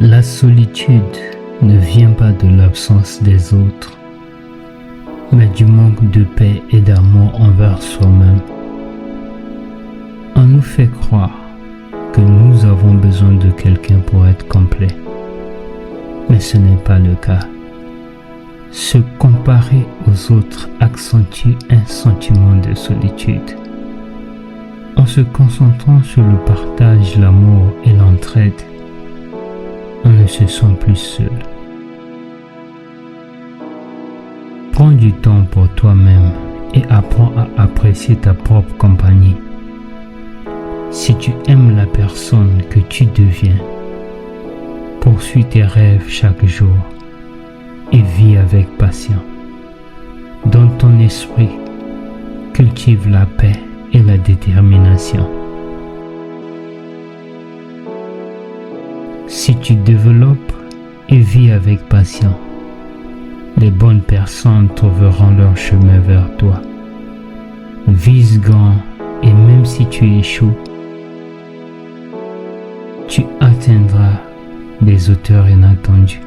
La solitude ne vient pas de l'absence des autres, mais du manque de paix et d'amour envers soi-même. On nous fait croire que nous avons besoin de quelqu'un pour être complet, mais ce n'est pas le cas. Se comparer aux autres accentue un sentiment de solitude. En se concentrant sur le partage, l'amour et l'entraide, on ne se sent plus seul. Prends du temps pour toi-même et apprends à apprécier ta propre compagnie. Si tu aimes la personne que tu deviens, poursuis tes rêves chaque jour et vis avec patience. Dans ton esprit, cultive la paix et la détermination. Si tu développes et vis avec patience, les bonnes personnes trouveront leur chemin vers toi. Vise grand et même si tu échoues, tu atteindras des hauteurs inattendues.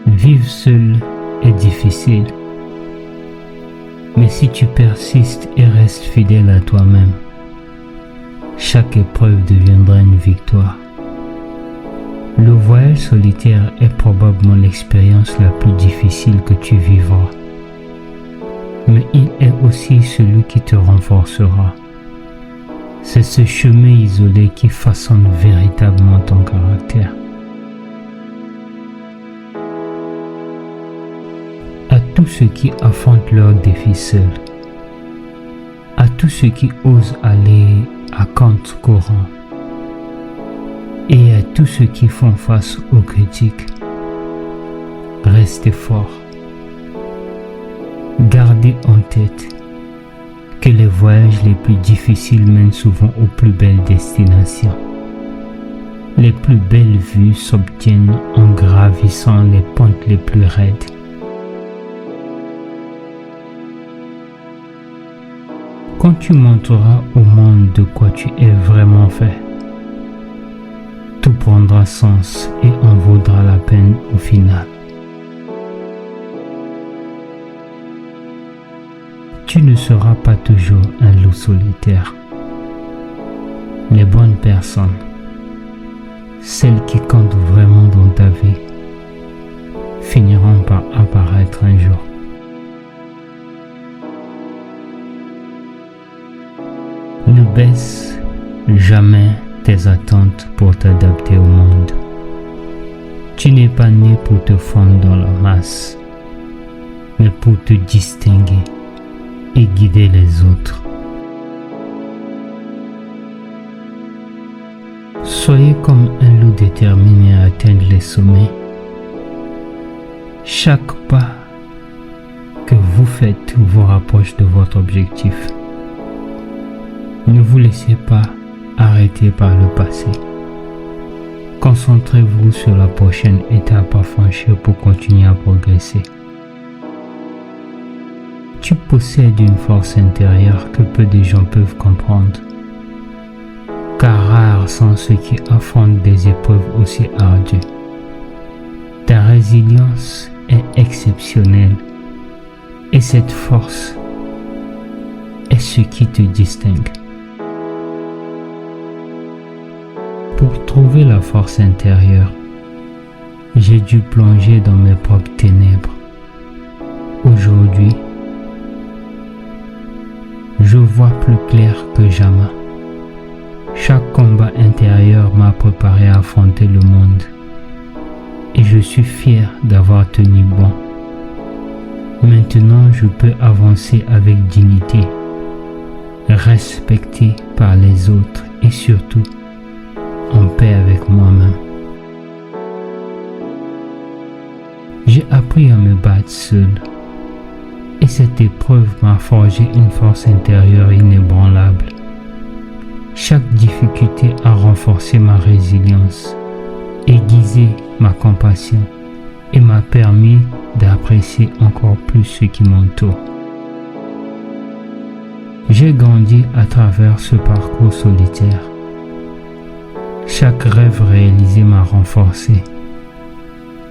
Vivre seul est difficile, mais si tu persistes et restes fidèle à toi-même, chaque épreuve deviendra une victoire. Le voyage solitaire est probablement l'expérience la plus difficile que tu vivras, mais il est aussi celui qui te renforcera. C'est ce chemin isolé qui façonne véritablement ton caractère. À tous ceux qui affrontent leurs défis seuls, à tous ceux qui osent aller à contre-courant, et à tous ceux qui font face aux critiques, restez forts. Gardez en tête que les voyages les plus difficiles mènent souvent aux plus belles destinations. Les plus belles vues s'obtiennent en gravissant les pentes les plus raides. Quand tu montreras au monde de quoi tu es vraiment fait, tout prendra sens et en vaudra la peine au final. Tu ne seras pas toujours un loup solitaire. Les bonnes personnes, celles qui comptent vraiment dans ta vie, finiront par apparaître un jour. Ne baisse jamais tes attentes pour t'adapter au monde. Tu n'es pas né pour te fondre dans la masse, mais pour te distinguer et guider les autres. Soyez comme un loup déterminé à atteindre les sommets. Chaque pas que vous faites vous rapproche de votre objectif. Ne vous laissez pas arrêter par le passé. Concentrez-vous sur la prochaine étape à franchir pour continuer à progresser. Tu possèdes une force intérieure que peu de gens peuvent comprendre, car rares sont ceux qui affrontent des épreuves aussi ardues. Ta résilience est exceptionnelle et cette force est ce qui te distingue. Pour trouver la force intérieure, j'ai dû plonger dans mes propres ténèbres. Aujourd'hui, je vois plus clair que jamais. Chaque combat intérieur m'a préparé à affronter le monde et je suis fier d'avoir tenu bon. Maintenant, je peux avancer avec dignité, respecté par les autres et surtout en paix avec moi-même. J'ai appris à me battre seul et cette épreuve m'a forgé une force intérieure inébranlable. Chaque difficulté a renforcé ma résilience, aiguisé ma compassion et m'a permis d'apprécier encore plus ce qui m'entoure. J'ai grandi à travers ce parcours solitaire. Chaque rêve réalisé m'a renforcé.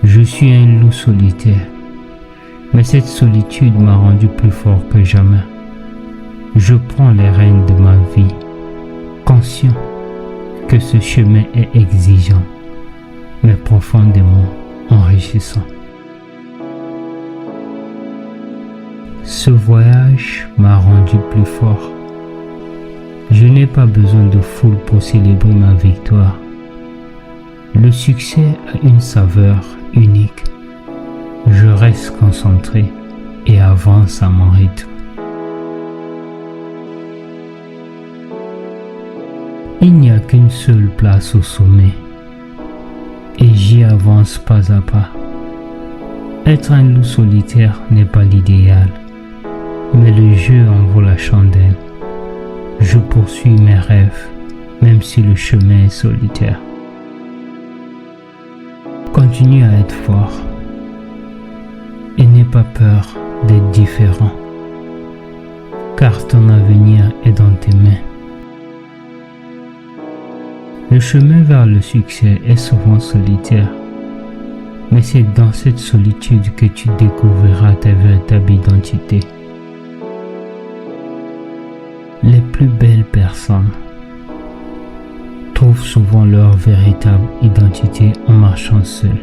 Je suis un loup solitaire, mais cette solitude m'a rendu plus fort que jamais. Je prends les rênes de ma vie, conscient que ce chemin est exigeant, mais profondément enrichissant. Ce voyage m'a rendu plus fort. Je n'ai pas besoin de foule pour célébrer ma victoire. Le succès a une saveur unique. Je reste concentré et avance à mon rythme. Il n'y a qu'une seule place au sommet et j'y avance pas à pas. Être un loup solitaire n'est pas l'idéal, mais le jeu en vaut la chandelle. Je poursuis mes rêves, même si le chemin est solitaire. Continue à être fort et n'aie pas peur d'être différent, car ton avenir est dans tes mains. Le chemin vers le succès est souvent solitaire, mais c'est dans cette solitude que tu découvriras ta véritable identité. Les plus belles personnes trouvent souvent leur véritable identité en marchant seuls.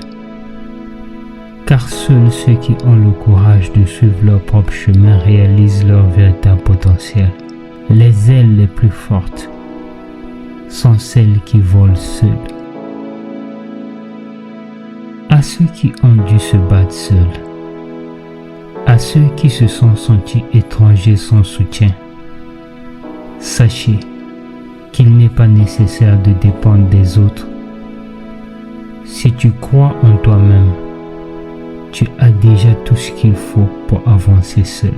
Car seuls ceux qui ont le courage de suivre leur propre chemin réalisent leur véritable potentiel. Les ailes les plus fortes sont celles qui volent seules. À ceux qui ont dû se battre seuls, à ceux qui se sont sentis étrangers sans soutien, sachez qu'il n'est pas nécessaire de dépendre des autres. Si tu crois en toi-même, tu as déjà tout ce qu'il faut pour avancer seul.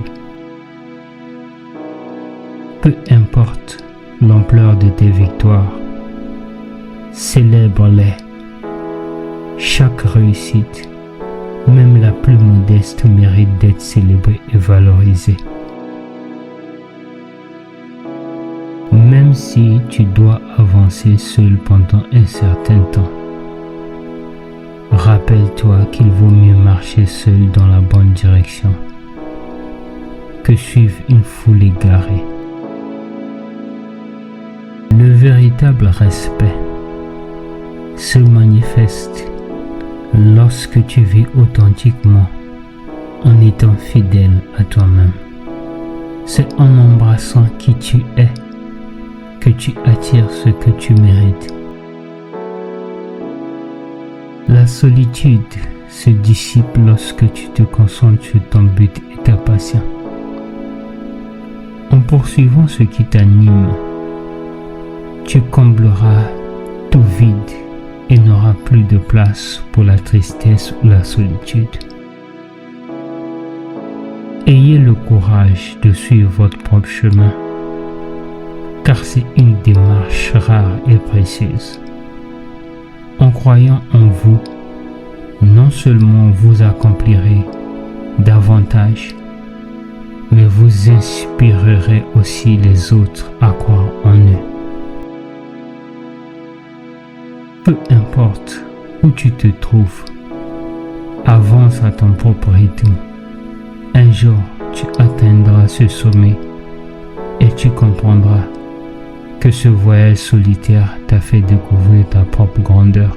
Peu importe l'ampleur de tes victoires, célèbre-les. Chaque réussite, même la plus modeste, mérite d'être célébrée et valorisée. Même si tu dois avancer seul pendant un certain temps, rappelle-toi qu'il vaut mieux marcher seul dans la bonne direction que suivre une foule égarée. Le véritable respect se manifeste lorsque tu vis authentiquement en étant fidèle à toi-même. C'est en embrassant qui tu es que tu attires ce que tu mérites. La solitude se dissipe lorsque tu te concentres sur ton but et ta passion. En poursuivant ce qui t'anime, tu combleras tout vide et n'auras plus de place pour la tristesse ou la solitude. Ayez le courage de suivre votre propre chemin, car c'est une démarche rare et précieuse. En croyant en vous, non seulement vous accomplirez davantage, mais vous inspirerez aussi les autres à croire en eux. Peu importe où tu te trouves, avance à ton propre rythme. Un jour, tu atteindras ce sommet et tu comprendras que ce voyage solitaire t'a fait découvrir ta propre grandeur.